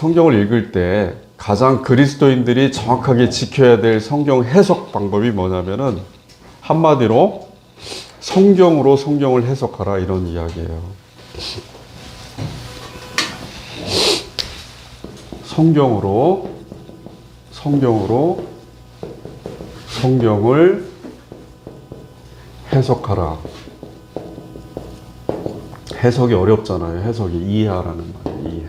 성경을 읽을 때 가장 그리스도인들이 정확하게 지켜야 될 성경 해석 방법이 뭐냐면은 한마디로 성경으로 성경을 해석하라 이런 이야기예요. 성경으로 성경을 해석하라. 해석이 어렵잖아요. 해석이 이해하라는 말이에요. 이해.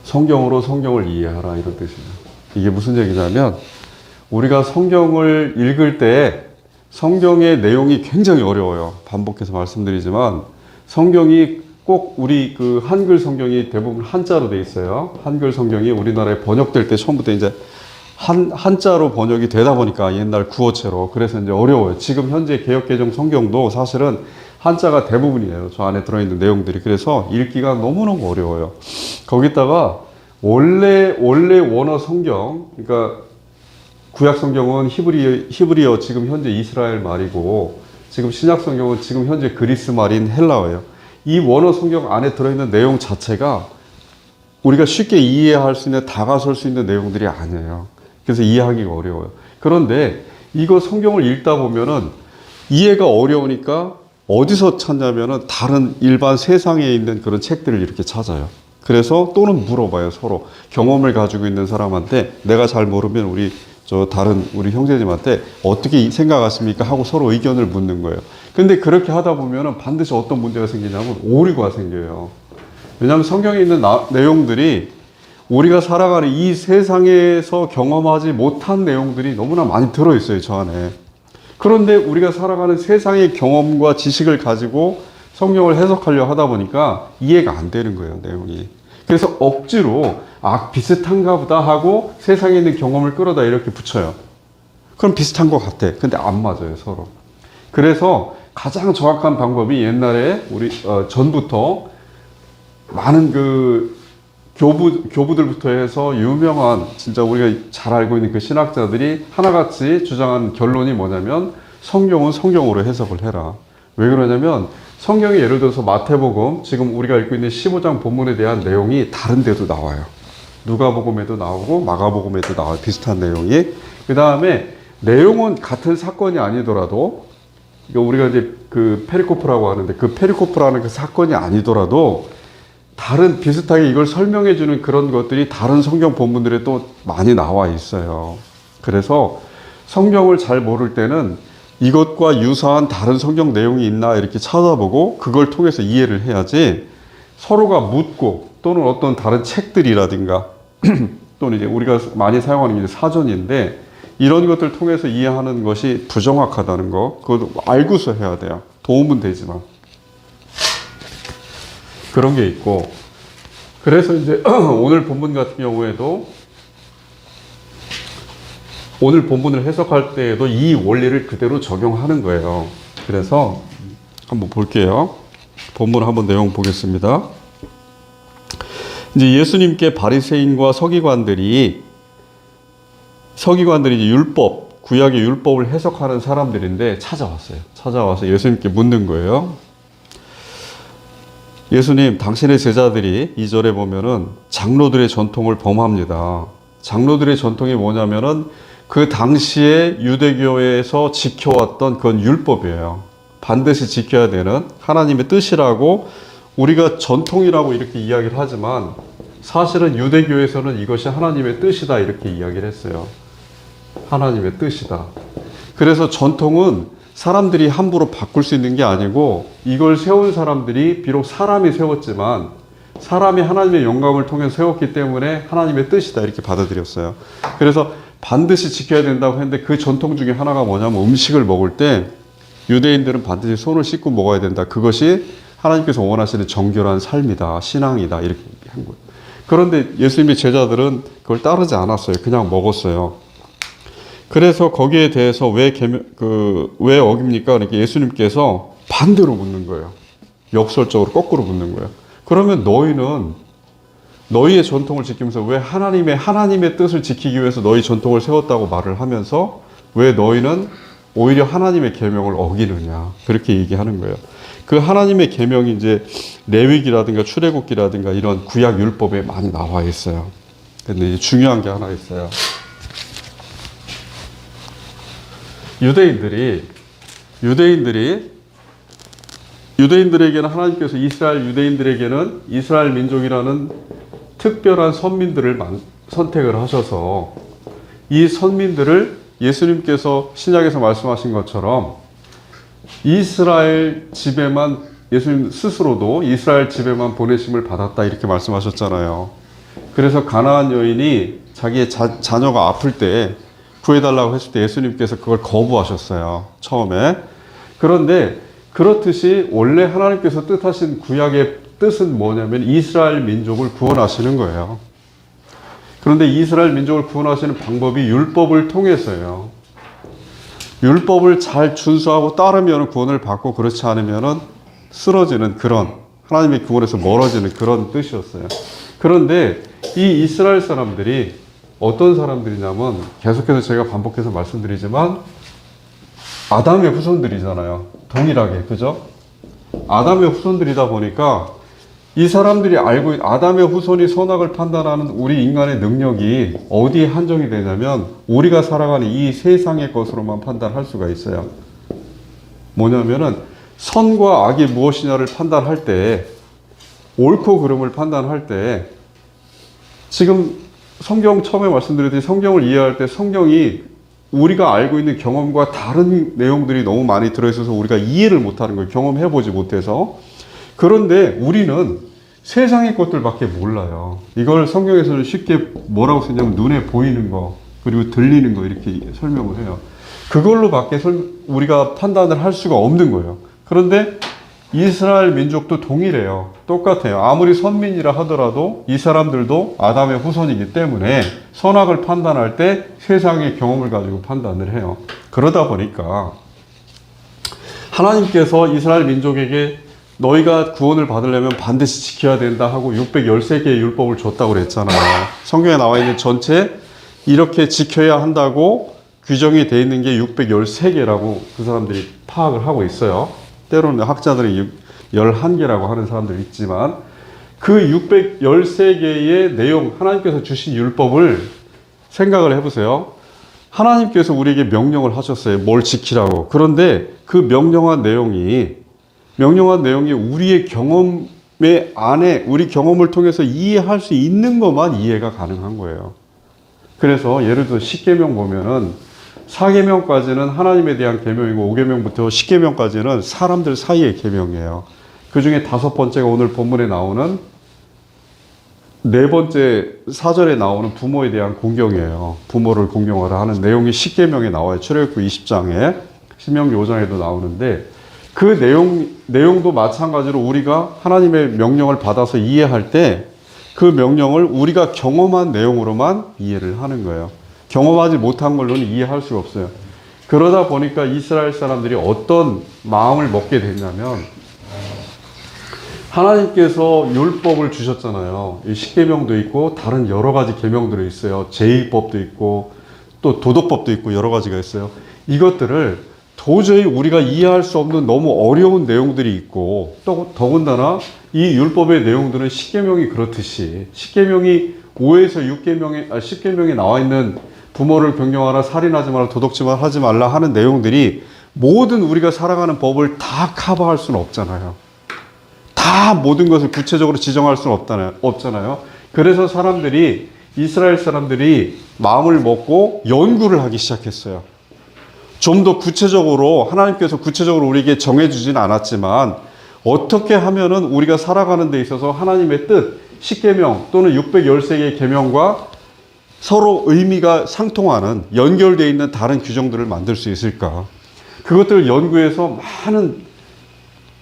성경으로 성경을 이해하라 이런 뜻이에요. 이게 무슨 얘기냐면 우리가 성경을 읽을 때 성경의 내용이 굉장히 어려워요. 반복해서 말씀드리지만 성경이 꼭 우리 그 한글 성경이 대부분 한자로 돼 있어요. 한글 성경이 우리나라에 번역될 때 처음부터 이제 한자로 번역이 되다 보니까 옛날 구어체로 그래서 이제 어려워요. 지금 현재 개역개정 성경도 사실은 한자가 대부분이에요. 저 안에 들어있는 내용들이. 그래서 읽기가 너무너무 어려워요. 거기다가 원래 원어 성경, 그러니까 구약 성경은 히브리어 지금 현재 이스라엘 말이고 지금 신약 성경은 지금 현재 그리스 말인 헬라어예요. 이 원어 성경 안에 들어있는 내용 자체가 우리가 쉽게 이해할 수 있는 다가설 수 있는 내용들이 아니에요. 그래서 이해하기가 어려워요. 그런데 이거 성경을 읽다 보면은 이해가 어려우니까 어디서 찾냐면은 다른 일반 세상에 있는 그런 책들을 이렇게 찾아요. 그래서 또는 물어봐요. 서로 경험을 가지고 있는 사람한테 내가 잘 모르면 다른 우리 형제님한테 어떻게 생각하십니까? 하고 서로 의견을 묻는 거예요. 근데 그렇게 하다 보면은 반드시 어떤 문제가 생기냐면 오류가 생겨요. 왜냐하면 성경에 있는 내용들이 우리가 살아가는 이 세상에서 경험하지 못한 내용들이 너무나 많이 들어있어요, 저 안에. 그런데 우리가 살아가는 세상의 경험과 지식을 가지고 성경을 해석하려 하다 보니까 이해가 안 되는 거예요, 내용이. 그래서 억지로 비슷한가 보다 하고 세상에 있는 경험을 끌어다 이렇게 붙여요. 그럼 비슷한 것 같아. 근데 안 맞아요, 서로. 그래서 가장 정확한 방법이 옛날에 전부터 많은 교부들부터 해서 유명한 진짜 우리가 잘 알고 있는 그 신학자들이 하나같이 주장한 결론이 뭐냐면 성경은 성경으로 해석을 해라. 왜 그러냐면 성경에 예를 들어서 마태복음 지금 우리가 읽고 있는 15장 본문에 대한 내용이 다른 데도 나와요. 누가복음에도 나오고 마가복음에도 나와요. 비슷한 내용이. 그 다음에 내용은 같은 사건이 아니더라도 우리가 이제 그 페리코프라고 하는데 그 페리코프라는 그 사건이 아니더라도 다른 비슷하게 이걸 설명해 주는 그런 것들이 다른 성경 본문들에 또 많이 나와 있어요. 그래서 성경을 잘 모를 때는 이것과 유사한 다른 성경 내용이 있나 이렇게 찾아보고 그걸 통해서 이해를 해야지 서로가 묻고 또는 어떤 다른 책들이라든가 또는 이제 우리가 많이 사용하는 게 사전인데 이런 것들 통해서 이해하는 것이 부정확하다는 거 그것도 알고서 해야 돼요. 도움은 되지만. 그런 게 있고 그래서 이제 오늘 본문 같은 경우에도 오늘 본문을 해석할 때에도 이 원리를 그대로 적용하는 거예요. 그래서 한번 볼게요. 본문 한번 내용 보겠습니다. 이제 예수님께 바리새인과 서기관들이 이제 율법, 구약의 율법을 해석하는 사람들인데 찾아왔어요. 찾아와서 예수님께 묻는 거예요. 예수님, 당신의 제자들이 2절에 보면은 장로들의 전통을 범합니다. 장로들의 전통이 뭐냐면은 그 당시에 유대교에서 지켜왔던 그건 율법이에요. 반드시 지켜야 되는 하나님의 뜻이라고 우리가 전통이라고 이렇게 이야기를 하지만 사실은 유대교에서는 이것이 하나님의 뜻이다 이렇게 이야기를 했어요. 하나님의 뜻이다. 그래서 전통은 사람들이 함부로 바꿀 수 있는 게 아니고 이걸 세운 사람들이 비록 사람이 세웠지만 사람이 하나님의 영감을 통해 세웠기 때문에 하나님의 뜻이다 이렇게 받아들였어요. 그래서 반드시 지켜야 된다고 했는데 그 전통 중에 하나가 뭐냐면 음식을 먹을 때 유대인들은 반드시 손을 씻고 먹어야 된다. 그것이 하나님께서 원하시는 정결한 삶이다. 신앙이다. 이렇게 한 거예요. 그런데 예수님의 제자들은 그걸 따르지 않았어요. 그냥 먹었어요. 그래서 거기에 대해서 왜 어깁니까? 그러니까 예수님께서 반대로 묻는 거예요. 역설적으로 거꾸로 묻는 거예요. 그러면 너희는 너희의 전통을 지키면서 왜 하나님의 뜻을 지키기 위해서 너희 전통을 세웠다고 말을 하면서 왜 너희는 오히려 하나님의 계명을 어기느냐. 그렇게 얘기하는 거예요. 그 하나님의 계명이 이제 레위기라든가 출애굽기라든가 이런 구약 율법에 많이 나와 있어요. 근데 중요한 게 하나 있어요. 유대인들에게는 하나님께서 이스라엘 유대인들에게는 이스라엘 민족이라는 특별한 선민들을 선택을 하셔서 이 선민들을 예수님께서 신약에서 말씀하신 것처럼 이스라엘 집에만, 예수님 스스로도 이스라엘 집에만 보내심을 받았다 이렇게 말씀하셨잖아요. 그래서 가나안 여인이 자기의 자녀가 아플 때 구해달라고 했을 때 예수님께서 그걸 거부하셨어요, 처음에. 그런데 그렇듯이 원래 하나님께서 뜻하신 구약의 뜻은 뭐냐면 이스라엘 민족을 구원하시는 거예요. 그런데 이스라엘 민족을 구원하시는 방법이 율법을 통해서예요. 율법을 잘 준수하고 따르면 구원을 받고 그렇지 않으면 쓰러지는 그런, 하나님의 구원에서 멀어지는 그런 뜻이었어요. 그런데 이 이스라엘 사람들이 어떤 사람들이냐면, 계속해서 제가 반복해서 말씀드리지만 아담의 후손들이잖아요. 동일하게, 그죠? 아담의 후손들이다 보니까 이 사람들이 알고 있는 아담의 후손이 선악을 판단하는 우리 인간의 능력이 어디에 한정이 되냐면 우리가 살아가는 이 세상의 것으로만 판단할 수가 있어요. 뭐냐면은 선과 악이 무엇이냐를 판단할 때, 옳고 그름을 판단할 때, 지금 성경 처음에 말씀드렸듯이 성경을 이해할 때 성경이 우리가 알고 있는 경험과 다른 내용들이 너무 많이 들어있어서 우리가 이해를 못하는 거예요. 경험해보지 못해서. 그런데 우리는 세상의 것들밖에 몰라요. 이걸 성경에서는 쉽게 뭐라고 쓰냐면 눈에 보이는 거, 그리고 들리는 거 이렇게 설명을 해요. 그걸로밖에 우리가 판단을 할 수가 없는 거예요. 그런데 이스라엘 민족도 동일해요. 똑같아요. 아무리 선민이라 하더라도 이 사람들도 아담의 후손이기 때문에 선악을 판단할 때 세상의 경험을 가지고 판단을 해요. 그러다 보니까 하나님께서 이스라엘 민족에게 너희가 구원을 받으려면 반드시 지켜야 된다 하고 613개의 율법을 줬다고 그랬잖아요. 성경에 나와 있는 전체 이렇게 지켜야 한다고 규정이 되어 있는 게 613개라고 그 사람들이 파악을 하고 있어요. 때로는 학자들이 11개라고 하는 사람들이 있지만 그 613개의 내용, 하나님께서 주신 율법을 생각을 해보세요. 하나님께서 우리에게 명령을 하셨어요. 뭘 지키라고. 그런데 그 명령한 내용이 우리의 경험의 안에, 우리 경험을 통해서 이해할 수 있는 것만 이해가 가능한 거예요. 그래서 예를 들어 10계명 보면은 4계명까지는 하나님에 대한 계명이고 5계명부터 10계명까지는 사람들 사이의 계명이에요. 그 중에 5번째가 오늘 본문에 나오는 4번째 4절에 나오는 부모에 대한 공경이에요. 부모를 공경하라 하는 내용이 10계명에 나와요. 출애굽기 20장에, 신명기 5장에도 나오는데 그 내용도 마찬가지로 우리가 하나님의 명령을 받아서 이해할 때 그 명령을 우리가 경험한 내용으로만 이해를 하는 거예요. 경험하지 못한 걸로는 이해할 수가 없어요. 그러다 보니까 이스라엘 사람들이 어떤 마음을 먹게 됐냐면, 하나님께서 율법을 주셨잖아요. 이 십계명도 있고 다른 여러 가지 계명들이 있어요. 제의법도 있고 또 도덕법도 있고 여러 가지가 있어요. 이것들을 도저히 우리가 이해할 수 없는 너무 어려운 내용들이 있고, 또 더군다나 이 율법의 내용들은 십계명이 그렇듯이, 십계명이 5에서 6계명에 10계명에 나와 있는 부모를 경경하라, 살인하지 마라, 도둑질 하지 말라 하는 내용들이 모든 우리가 살아가는 법을 다 커버할 수는 없잖아요. 다 모든 것을 구체적으로 지정할 수는 없잖아요. 그래서 이스라엘 사람들이 마음을 먹고 연구를 하기 시작했어요. 좀 더 구체적으로, 하나님께서 구체적으로 우리에게 정해주진 않았지만 어떻게 하면은 우리가 살아가는 데 있어서 하나님의 뜻, 10계명 또는 613개의 계명과 서로 의미가 상통하는, 연결되어 있는 다른 규정들을 만들 수 있을까? 그것들을 연구해서 많은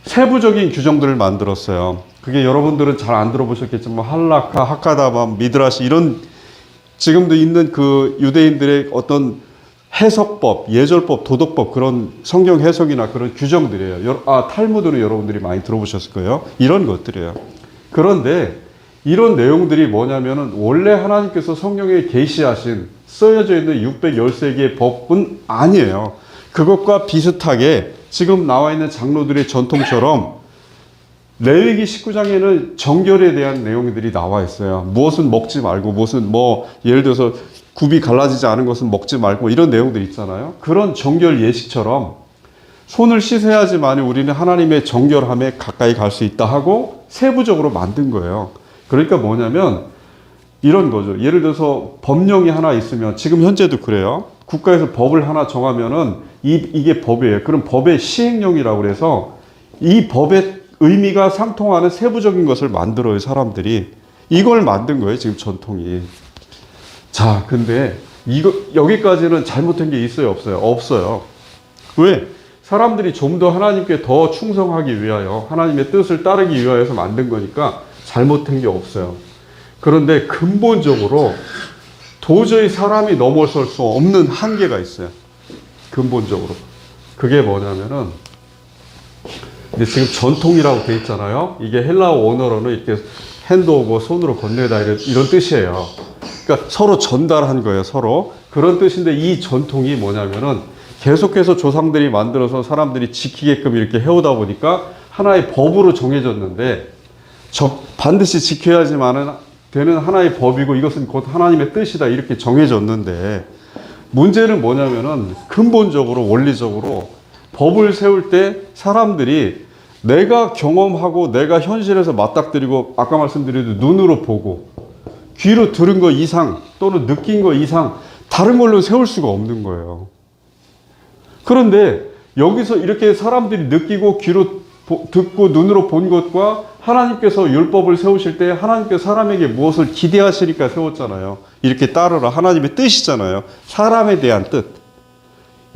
세부적인 규정들을 만들었어요. 그게 여러분들은 잘 안 들어보셨겠지만 할라카, 하카다바, 미드라시, 이런 지금도 있는 그 유대인들의 어떤 해석법, 예절법, 도덕법, 그런 성경 해석이나 그런 규정들이에요. 탈무드는 여러분들이 많이 들어보셨을 거예요. 이런 것들이에요. 그런데 이런 내용들이 뭐냐면은 원래 하나님께서 성경에 계시하신, 쓰여져 있는 613개의 법은 아니에요. 그것과 비슷하게 지금 나와 있는 장로들의 전통처럼 레위기 19장에는 정결에 대한 내용들이 나와 있어요. 무엇은 먹지 말고, 무엇은 뭐, 예를 들어서 굽이 갈라지지 않은 것은 먹지 말고, 이런 내용들이 있잖아요. 그런 정결 예식처럼 손을 씻어야지만 우리는 하나님의 정결함에 가까이 갈 수 있다 하고 세부적으로 만든 거예요. 그러니까 뭐냐면 이런 거죠. 예를 들어서 법령이 하나 있으면, 지금 현재도 그래요. 국가에서 법을 하나 정하면은 이게 법이에요. 그럼 법의 시행령이라고 그래서 이 법의 의미가 상통하는 세부적인 것을 만들어요, 사람들이. 이걸 만든 거예요, 지금 전통이. 자, 근데 여기까지는 잘못된 게 있어요, 없어요? 없어요. 왜? 사람들이 좀 더 하나님께 더 충성하기 위하여, 하나님의 뜻을 따르기 위하여서 만든 거니까 잘못된 게 없어요. 그런데 근본적으로 도저히 사람이 넘어설 수 없는 한계가 있어요. 근본적으로. 그게 뭐냐면은, 근데 지금 전통이라고 돼 있잖아요. 이게 헬라어 원어로는 이렇게 핸드오버, 손으로 건네다, 이런 뜻이에요. 그러니까 서로 전달한 거예요, 서로. 그런 뜻인데 이 전통이 뭐냐면은 계속해서 조상들이 만들어서 사람들이 지키게끔 이렇게 해오다 보니까 하나의 법으로 정해졌는데 반드시 지켜야지만은 되는 하나의 법이고 이것은 곧 하나님의 뜻이다 이렇게 정해졌는데 문제는 뭐냐면은 근본적으로 원리적으로 법을 세울 때 사람들이 내가 경험하고 내가 현실에서 맞닥뜨리고 아까 말씀드린 눈으로 보고 귀로 들은 거 이상 또는 느낀 거 이상 다른 걸로 세울 수가 없는 거예요. 그런데 여기서 이렇게 사람들이 느끼고 귀로 듣고 눈으로 본 것과 하나님께서 율법을 세우실 때 하나님께서 사람에게 무엇을 기대하시니까 세웠잖아요. 이렇게 따르라. 하나님의 뜻이잖아요. 사람에 대한 뜻.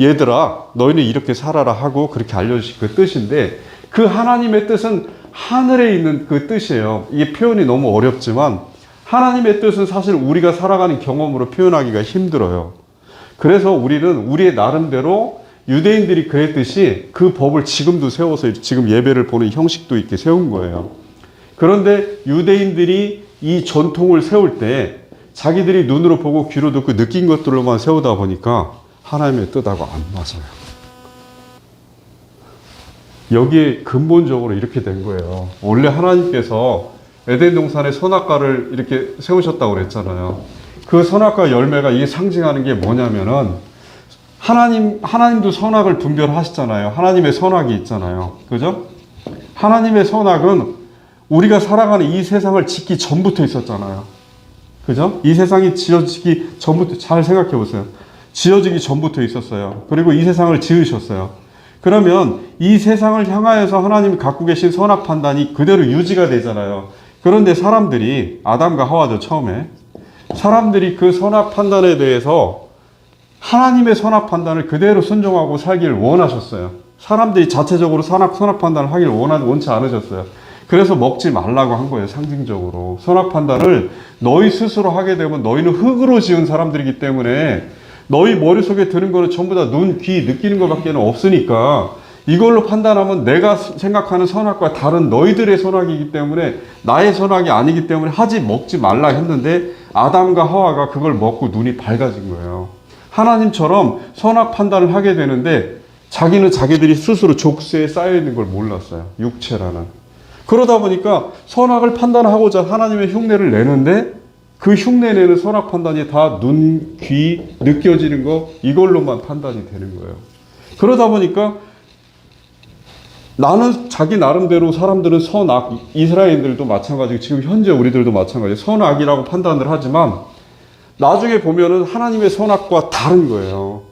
얘들아 너희는 이렇게 살아라 하고 그렇게 알려주신 그 뜻인데 그 하나님의 뜻은 하늘에 있는 그 뜻이에요. 이게 표현이 너무 어렵지만 하나님의 뜻은 사실 우리가 살아가는 경험으로 표현하기가 힘들어요. 그래서 우리는 우리의 나름대로 유대인들이 그랬듯이 그 법을 지금도 세워서 지금 예배를 보는 형식도 있게 세운 거예요. 그런데 유대인들이 이 전통을 세울 때 자기들이 눈으로 보고 귀로 듣고 느낀 것들로만 세우다 보니까 하나님의 뜻하고 안 맞아요. 여기에 근본적으로 이렇게 된 거예요. 원래 하나님께서 에덴 동산에 선악과를 이렇게 세우셨다고 그랬잖아요. 그 선악과 열매가 이게 상징하는 게 뭐냐면은 하나님도 선악을 분별하시잖아요. 하나님의 선악이 있잖아요. 그죠? 하나님의 선악은 우리가 살아가는 이 세상을 짓기 전부터 있었잖아요. 그죠? 이 세상이 지어지기 전부터, 잘 생각해 보세요. 지어지기 전부터 있었어요. 그리고 이 세상을 지으셨어요. 그러면 이 세상을 향하여서 하나님이 갖고 계신 선악 판단이 그대로 유지가 되잖아요. 그런데 사람들이, 아담과 하와죠, 처음에. 사람들이 그 선악 판단에 대해서 하나님의 선악 판단을 그대로 순종하고 살기를 원하셨어요. 사람들이 자체적으로 선악 판단을 하기를 원치 않으셨어요. 그래서 먹지 말라고 한 거예요, 상징적으로. 선악 판단을 너희 스스로 하게 되면 너희는 흙으로 지은 사람들이기 때문에 너희 머릿속에 드는 거는 전부 다 눈, 귀, 느끼는 것밖에 없으니까 이걸로 판단하면 내가 생각하는 선악과 다른 너희들의 선악이기 때문에 나의 선악이 아니기 때문에 먹지 말라 했는데 아담과 하와가 그걸 먹고 눈이 밝아진 거예요. 하나님처럼 선악 판단을 하게 되는데 자기는 자기들이 스스로 족쇄에 쌓여있는 걸 몰랐어요. 육체라는. 그러다 보니까 선악을 판단하고자 하나님의 흉내를 내는데 그 흉내내는 선악 판단이 다 눈, 귀, 느껴지는 거 이걸로만 판단이 되는 거예요. 그러다 보니까 나는 자기 나름대로 사람들은 선악, 이스라엘인들도 마찬가지고 지금 현재 우리들도 마찬가지예요. 선악이라고 판단을 하지만 나중에 보면은 하나님의 선악과 다른 거예요.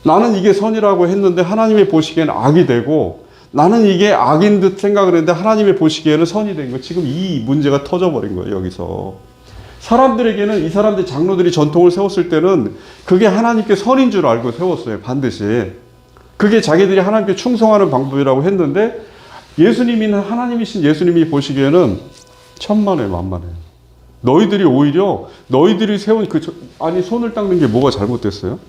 나는 이게 선이라고 했는데 하나님이 보시기에는 악이 되고 나는 이게 악인 듯 생각을 했는데 하나님이 보시기에는 선이 된 거예요. 지금 이 문제가 터져버린 거예요, 여기서. 사람들에게는 이 사람들 장로들이 전통을 세웠을 때는 그게 하나님께 선인 줄 알고 세웠어요, 반드시. 그게 자기들이 하나님께 충성하는 방법이라고 했는데 하나님이신 예수님이 보시기에는 천만에 만만해요. 너희들이 오히려 너희들이 세운 손을 닦는 게 뭐가 잘못됐어요?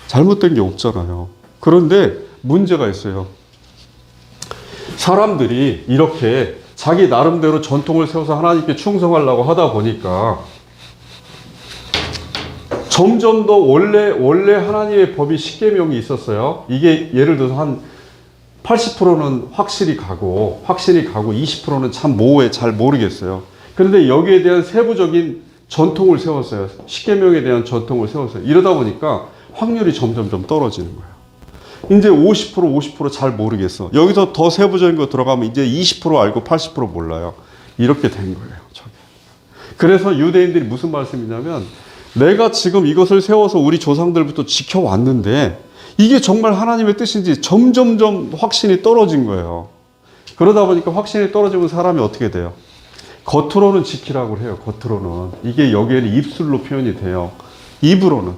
잘못된 게 없잖아요. 그런데 문제가 있어요. 사람들이 이렇게 자기 나름대로 전통을 세워서 하나님께 충성하려고 하다 보니까 점점 더 원래 하나님의 법이 십계명이 있었어요. 이게 예를 들어서 한 80%는 확실히 가고 20%는 참 모호해 잘 모르겠어요. 그런데 여기에 대한 세부적인 전통을 세웠어요. 십계명에 대한 전통을 세웠어요. 이러다 보니까 확률이 점점점 떨어지는 거예요. 이제 50%잘 모르겠어. 여기서 더 세부적인 거 들어가면 이제 20% 알고 80% 몰라요. 이렇게 된 거예요. 저게. 그래서 유대인들이 무슨 말씀이냐면 내가 지금 이것을 세워서 우리 조상들부터 지켜왔는데 이게 정말 하나님의 뜻인지 점점점 확신이 떨어진 거예요. 그러다 보니까 확신이 떨어지면 사람이 어떻게 돼요? 겉으로는 지키라고 해요. 겉으로는. 이게 여기에는 입술로 표현이 돼요. 입으로는.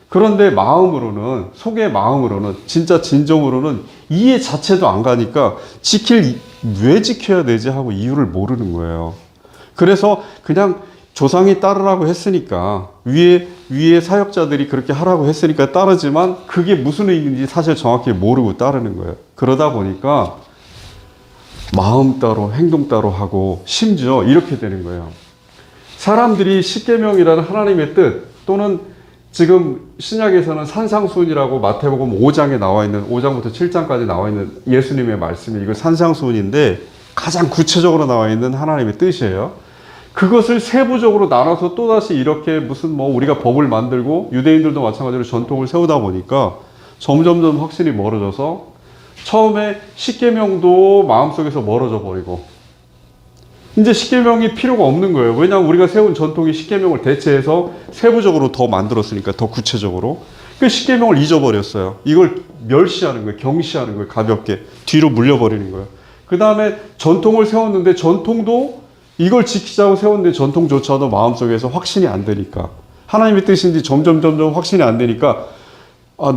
그런데 마음으로는, 속의 마음으로는, 진짜 진정으로는 이해 자체도 안 가니까 왜 지켜야 되지 하고 이유를 모르는 거예요. 그래서 그냥 조상이 따르라고 했으니까 위에 사역자들이 그렇게 하라고 했으니까 따르지만 그게 무슨 의미인지 사실 정확히 모르고 따르는 거예요. 그러다 보니까 마음 따로 행동 따로 하고 심지어 이렇게 되는 거예요. 사람들이 십계명이라는 하나님의 뜻 또는 지금 신약에서는 산상수훈이라고 마태복음 5장에 나와 있는 5장부터 7장까지 나와 있는 예수님의 말씀이 이거 산상수훈인데 가장 구체적으로 나와 있는 하나님의 뜻이에요. 그것을 세부적으로 나눠서 또다시 이렇게 무슨 뭐 우리가 법을 만들고 유대인들도 마찬가지로 전통을 세우다 보니까 점점점 확신이 멀어져서 처음에 십계명도 마음속에서 멀어져 버리고 이제 십계명이 필요가 없는 거예요. 왜냐하면 우리가 세운 전통이 십계명을 대체해서 세부적으로 더 만들었으니까 더 구체적으로 그 십계명을 잊어버렸어요. 이걸 멸시하는 거예요. 경시하는 거예요. 가볍게 뒤로 물려버리는 거예요. 그 다음에 전통을 세웠는데 전통도 이걸 지키자고 세웠는데 전통조차도 마음속에서 확신이 안 되니까 하나님의 뜻인지 점점 확신이 안 되니까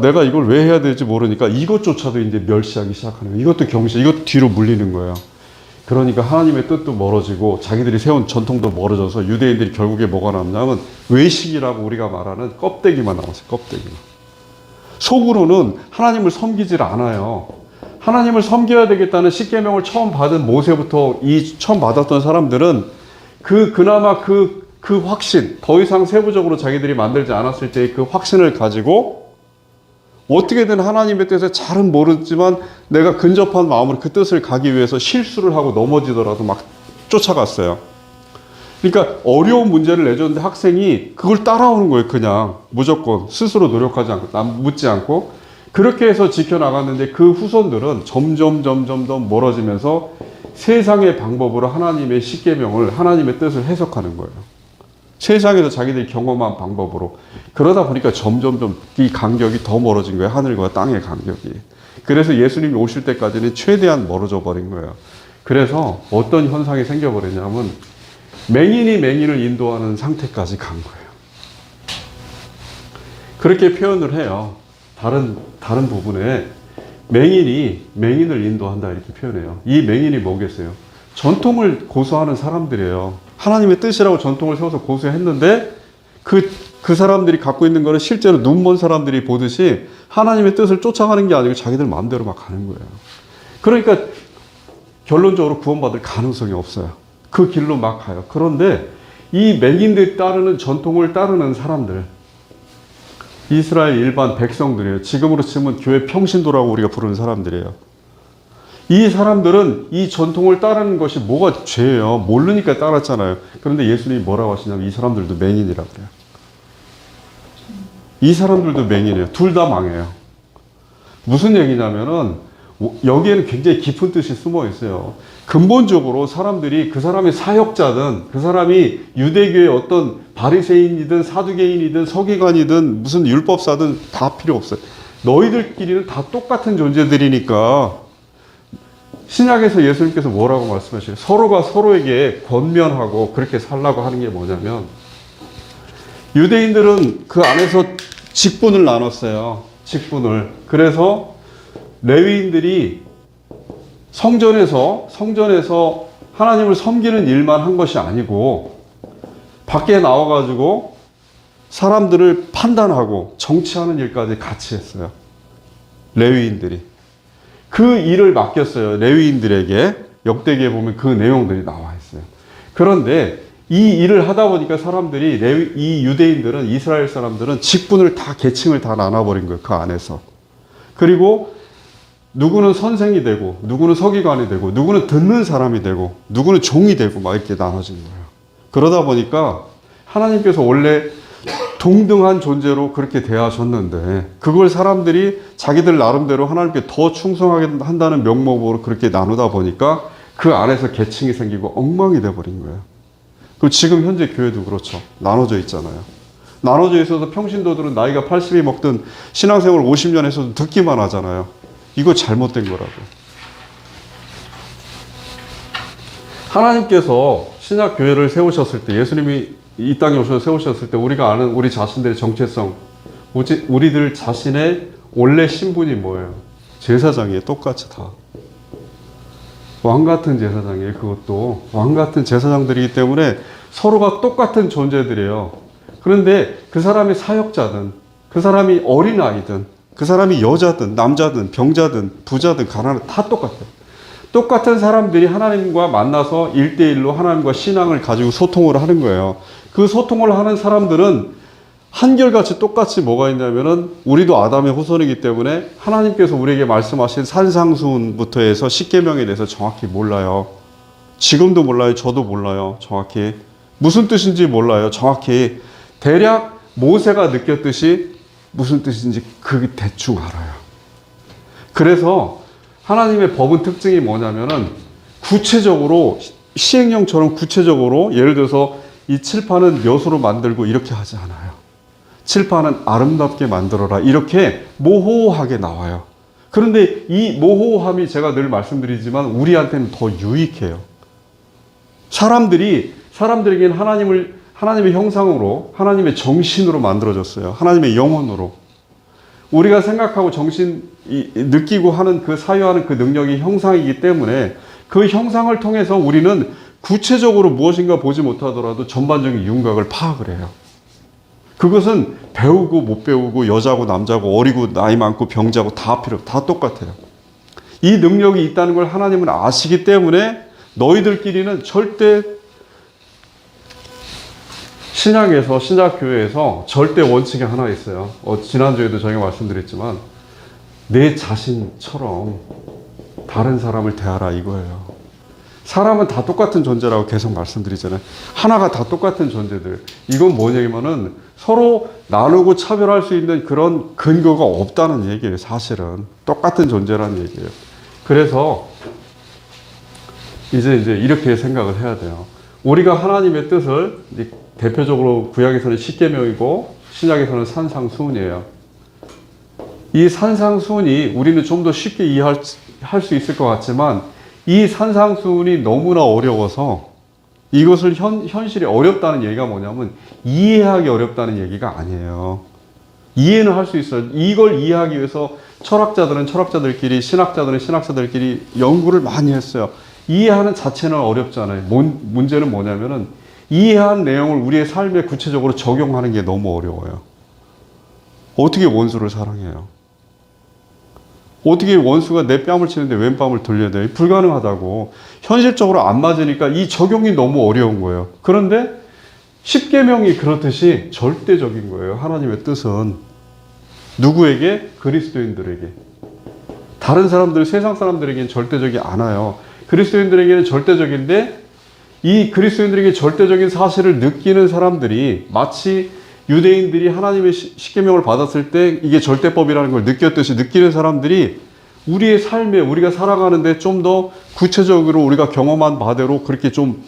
내가 이걸 왜 해야 될지 모르니까 이것조차도 이제 멸시하기 시작하는 거예요. 이것도 경시, 이것도 뒤로 물리는 거예요. 그러니까 하나님의 뜻도 멀어지고 자기들이 세운 전통도 멀어져서 유대인들이 결국에 뭐가 남냐면 외식이라고 우리가 말하는 껍데기만 남았어요. 껍데기만. 속으로는 하나님을 섬기질 않아요. 하나님을 섬겨야 되겠다는 십계명을 처음 받은 모세부터 처음 받았던 사람들은 그나마 그 확신, 더 이상 세부적으로 자기들이 만들지 않았을 때의 그 확신을 가지고 어떻게든 하나님의 뜻에 잘은 모르지만 내가 근접한 마음으로 그 뜻을 가기 위해서 실수를 하고 넘어지더라도 막 쫓아갔어요. 그러니까 어려운 문제를 내줬는데 학생이 그걸 따라오는 거예요. 그냥 무조건 스스로 노력하지 않고 묻지 않고 그렇게 해서 지켜나갔는데 그 후손들은 점점 더 멀어지면서 세상의 방법으로 하나님의 십계명을 하나님의 뜻을 해석하는 거예요. 세상에서 자기들이 경험한 방법으로. 그러다 보니까 점점 이 간격이 더 멀어진 거예요. 하늘과 땅의 간격이. 그래서 예수님이 오실 때까지는 최대한 멀어져 버린 거예요. 그래서 어떤 현상이 생겨버렸냐면 맹인이 맹인을 인도하는 상태까지 간 거예요. 그렇게 표현을 해요. 다른 부분에 맹인이 맹인을 인도한다 이렇게 표현해요. 이 맹인이 뭐겠어요? 전통을 고수하는 사람들이에요. 하나님의 뜻이라고 전통을 세워서 고수했는데 그 사람들이 갖고 있는 거는 실제로 눈먼 사람들이 보듯이 하나님의 뜻을 쫓아가는 게 아니고 자기들 마음대로 막 가는 거예요. 그러니까 결론적으로 구원받을 가능성이 없어요. 그 길로 막 가요. 그런데 이 맹인들 따르는 전통을 따르는 사람들, 이스라엘 일반 백성들이에요. 지금으로 치면 교회 평신도라고 우리가 부르는 사람들이에요. 이 사람들은 이 전통을 따르는 것이 뭐가 죄예요. 모르니까 따랐잖아요. 그런데 예수님이 뭐라고 하시냐면 이 사람들도 맹인이라고 그래요. 이 사람들도 맹인이에요. 둘 다 망해요. 무슨 얘기냐면은 여기에는 굉장히 깊은 뜻이 숨어 있어요. 근본적으로 사람들이 그 사람의 사역자든 그 사람이 유대교의 어떤 바리새인이든 사두개인이든 서기관이든 무슨 율법사든 다 필요 없어요. 너희들끼리는 다 똑같은 존재들이니까 신약에서 예수님께서 뭐라고 말씀하시죠? 서로가 서로에게 권면하고 그렇게 살라고 하는 게 뭐냐면 유대인들은 그 안에서 직분을 나눴어요. 직분을. 그래서 레위인들이 성전에서 하나님을 섬기는 일만 한 것이 아니고 밖에 나와가지고 사람들을 판단하고 정치하는 일까지 같이 했어요. 레위인들이. 그 일을 맡겼어요. 레위인들에게. 역대기에 보면 그 내용들이 나와 있어요. 그런데 이 일을 하다 보니까 사람들이 이 유대인들은 이스라엘 사람들은 직분을 다 계층을 다 나눠버린 거예요. 그 안에서. 그리고 누구는 선생이 되고, 누구는 서기관이 되고, 누구는 듣는 사람이 되고, 누구는 종이 되고, 막 이렇게 나눠진 거예요. 그러다 보니까 하나님께서 원래 동등한 존재로 그렇게 대하셨는데, 그걸 사람들이 자기들 나름대로 하나님께 더 충성하게 한다는 명목으로 그렇게 나누다 보니까 그 안에서 계층이 생기고 엉망이 돼버린 거예요. 그리고 지금 현재 교회도 그렇죠. 나눠져 있잖아요. 나눠져 있어서 평신도들은 나이가 80이 먹든 신앙생활 50년 했어도 듣기만 하잖아요. 이거 잘못된 거라고. 하나님께서 신약교회를 세우셨을 때, 예수님이 이 땅에 오셔서 세우셨을 때 우리가 아는 우리 자신들의 정체성, 우리들 자신의 원래 신분이 뭐예요? 제사장이에요. 똑같이 다. 왕같은 제사장이에요. 그것도 왕같은 제사장들이기 때문에 서로가 똑같은 존재들이에요. 그런데 그 사람이 사역자든, 그 사람이 어린아이든, 그 사람이 여자든 남자든 병자든 부자든 가난하든 다 똑같아요. 똑같은 사람들이 하나님과 만나서 1대1로 하나님과 신앙을 가지고 소통을 하는 거예요. 그 소통을 하는 사람들은 한결같이 똑같이 뭐가 있냐면은 우리도 아담의 후손이기 때문에 하나님께서 우리에게 말씀하신 산상수훈부터 해서 십계명에 대해서 정확히 몰라요. 지금도 몰라요. 저도 몰라요. 정확히. 무슨 뜻인지 몰라요. 정확히. 대략 모세가 느꼈듯이 무슨 뜻인지 그 대충 알아요. 그래서 하나님의 법은 특징이 뭐냐면은 구체적으로 시행령처럼 구체적으로 예를 들어서 이 칠판은 몇으로 만들고 이렇게 하지 않아요. 칠판은 아름답게 만들어라 이렇게 모호하게 나와요. 그런데 이 모호함이 제가 늘 말씀드리지만 우리한테는 더 유익해요. 사람들에게는 하나님의 형상으로, 하나님의 정신으로 만들어졌어요. 하나님의 영혼으로. 우리가 생각하고 느끼고 하는 그 사유하는 그 능력이 형상이기 때문에 그 형상을 통해서 우리는 구체적으로 무엇인가 보지 못하더라도 전반적인 윤곽을 파악을 해요. 그것은 배우고 못 배우고 여자고 남자고 어리고 나이 많고 병자고 다 똑같아요. 이 능력이 있다는 걸 하나님은 아시기 때문에 너희들끼리는 절대 신약교회에서 절대 원칙이 하나 있어요. 지난주에도 저희가 말씀드렸지만 내 자신처럼 다른 사람을 대하라 이거예요. 사람은 다 똑같은 존재라고 계속 말씀드리잖아요. 하나가 다 똑같은 존재들. 이건 뭐냐면은 서로 나누고 차별할 수 있는 그런 근거가 없다는 얘기예요. 사실은 똑같은 존재라는 얘기예요. 그래서 이제 이렇게 생각을 해야 돼요. 우리가 하나님의 뜻을 대표적으로 구약에서는 십계명이고 신약에서는 산상수훈이에요. 이 산상수훈이 우리는 좀 더 쉽게 이해할 수 있을 것 같지만 이 산상수훈이 너무나 어려워서 이것을 현실이 어렵다는 얘기가 뭐냐면 이해하기 어렵다는 얘기가 아니에요. 이해는 할 수 있어요. 이걸 이해하기 위해서 철학자들은 철학자들끼리, 신학자들은 신학자들끼리 연구를 많이 했어요. 이해하는 자체는 어렵잖아요. 문제는 뭐냐면은 이해한 내용을 우리의 삶에 구체적으로 적용하는 게 너무 어려워요. 어떻게 원수를 사랑해요? 어떻게 원수가 내 뺨을 치는데 왼 뺨을 돌려야 돼요? 불가능하다고. 현실적으로 안 맞으니까 이 적용이 너무 어려운 거예요. 그런데 십계명이 그렇듯이 절대적인 거예요. 하나님의 뜻은. 누구에게? 그리스도인들에게. 다른 사람들, 세상 사람들에게는 절대적이 않아요. 그리스도인들에게는 절대적인데 이 그리스도인들에게 절대적인 사실을 느끼는 사람들이 마치 유대인들이 하나님의 십계명을 받았을 때 이게 절대법이라는 걸 느꼈듯이 느끼는 사람들이 우리의 삶에 우리가 살아가는데 좀 더 구체적으로 우리가 경험한 바대로 그렇게 좀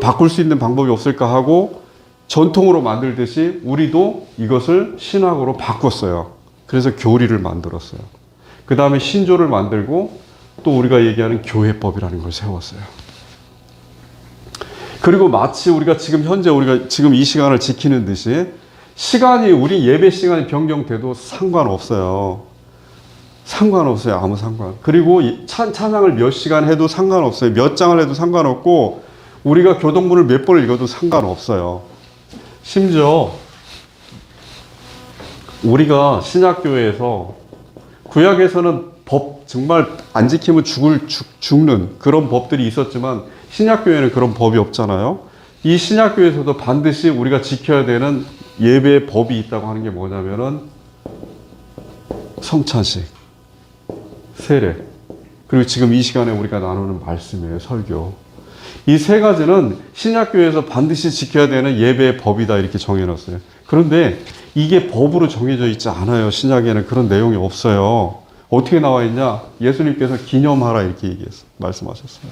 바꿀 수 있는 방법이 없을까 하고 전통으로 만들듯이 우리도 이것을 신학으로 바꿨어요. 그래서 교리를 만들었어요. 그 다음에 신조를 만들고 또 우리가 얘기하는 교회법이라는 걸 세웠어요. 그리고 마치 우리가 지금 이 시간을 지키는 듯이 우리 예배 시간이 변경돼도 상관없어요. 상관없어요. 아무 상관. 그리고 찬양을 몇 시간 해도 상관없어요. 몇 장을 해도 상관없고 우리가 교동문을 몇 번 읽어도 상관없어요. 심지어 우리가 신약교회에서 구약에서는 법 정말 안 지키면 죽는 그런 법들이 있었지만 신약교회는 그런 법이 없잖아요. 이 신약교회에서도 반드시 우리가 지켜야 되는 예배의 법이 있다고 하는 게 뭐냐면은 성찬식. 세례, 그리고 지금 이 시간에 우리가 나누는 말씀이에요. 설교. 이 세 가지는 신약교회에서 반드시 지켜야 되는 예배의 법이다 이렇게 정해놨어요. 그런데 이게 법으로 정해져 있지 않아요. 신약에는 그런 내용이 없어요. 어떻게 나와 있냐? 예수님께서 기념하라 이렇게 말씀하셨어요.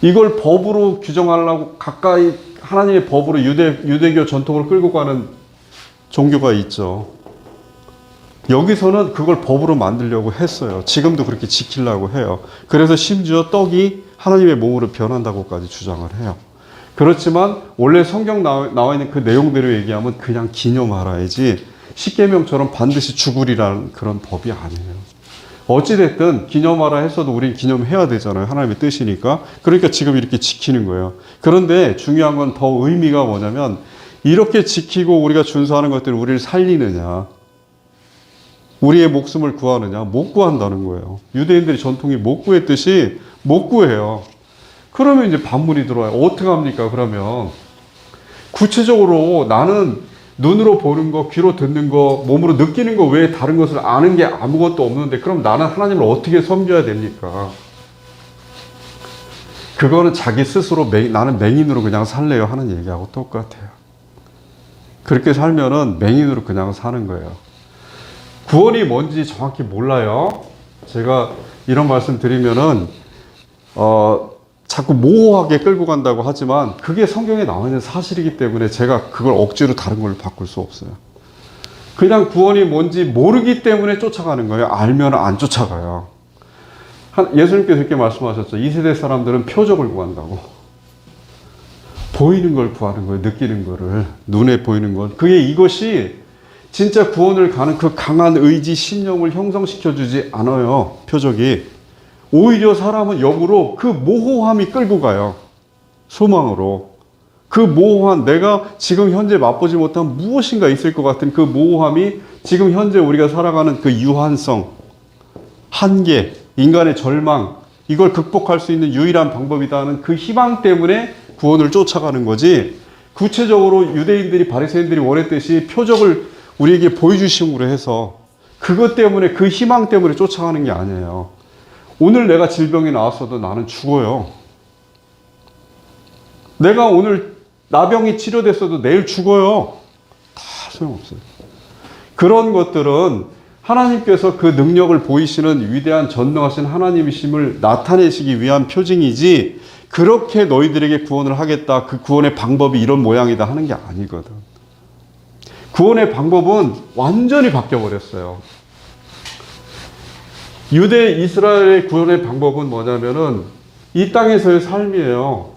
이걸 법으로 규정하려고 가까이 하나님의 법으로 유대교 전통으로 끌고 가는 종교가 있죠. 여기서는 그걸 법으로 만들려고 했어요. 지금도 그렇게 지키려고 해요. 그래서 심지어 떡이 하나님의 몸으로 변한다고까지 주장을 해요. 그렇지만 원래 성경 나와 있는 그 내용대로 얘기하면 그냥 기념하라야지 십계명처럼 반드시 죽으리라는 그런 법이 아니에요. 어찌됐든 기념하라 했어도 우린 기념해야 되잖아요. 하나님의 뜻이니까. 그러니까 지금 이렇게 지키는 거예요. 그런데 중요한 건 더 의미가 뭐냐면 이렇게 지키고 우리가 준수하는 것들을 우리를 살리느냐, 우리의 목숨을 구하느냐, 못 구한다는 거예요. 유대인들이 전통이 못 구했듯이 못 구해요. 그러면 이제 반문이 들어와요. 어떻게 합니까? 그러면 구체적으로 나는 눈으로 보는 거, 귀로 듣는 거, 몸으로 느끼는 거 외에 다른 것을 아는 게 아무것도 없는데 그럼 나는 하나님을 어떻게 섬겨야 됩니까? 그거는 자기 스스로 나는 맹인으로 그냥 살래요 하는 얘기하고 똑같아요. 그렇게 살면은 맹인으로 그냥 사는 거예요. 구원이 뭔지 정확히 몰라요. 제가 이런 말씀 드리면은 자꾸 모호하게 끌고 간다고 하지만 그게 성경에 나와 있는 사실이기 때문에 제가 그걸 억지로 다른 걸로 바꿀 수 없어요. 그냥 구원이 뭔지 모르기 때문에 쫓아가는 거예요. 알면 안 쫓아가요. 예수님께서 이렇게 말씀하셨죠. 이 세대 사람들은 표적을 구한다고. 보이는 걸 구하는 거예요. 느끼는 거를. 눈에 보이는 것. 이것이 진짜 구원을 가는 그 강한 의지, 신념을 형성시켜주지 않아요. 표적이. 오히려 사람은 역으로 그 모호함이 끌고 가요. 소망으로. 그 모호한 내가 지금 현재 맛보지 못한 무엇인가 있을 것 같은 그 모호함이 지금 현재 우리가 살아가는 그 유한성, 한계, 인간의 절망, 이걸 극복할 수 있는 유일한 방법이다 하는 그 희망 때문에 구원을 쫓아가는 거지, 구체적으로 유대인들이 바리새인들이 원했듯이 표적을 우리에게 보여주심으로 해서 그것 때문에 그 희망 때문에 쫓아가는 게 아니에요. 오늘 내가 질병이 나왔어도 나는 죽어요. 내가 오늘 나병이 치료됐어도 내일 죽어요. 다 소용없어요. 그런 것들은 하나님께서 그 능력을 보이시는 위대한 전능하신 하나님이심을 나타내시기 위한 표징이지, 그렇게 너희들에게 구원을 하겠다, 그 구원의 방법이 이런 모양이다 하는 게 아니거든. 구원의 방법은 완전히 바뀌어버렸어요. 유대 이스라엘의 구원의 방법은 뭐냐면은 이 땅에서의 삶이에요.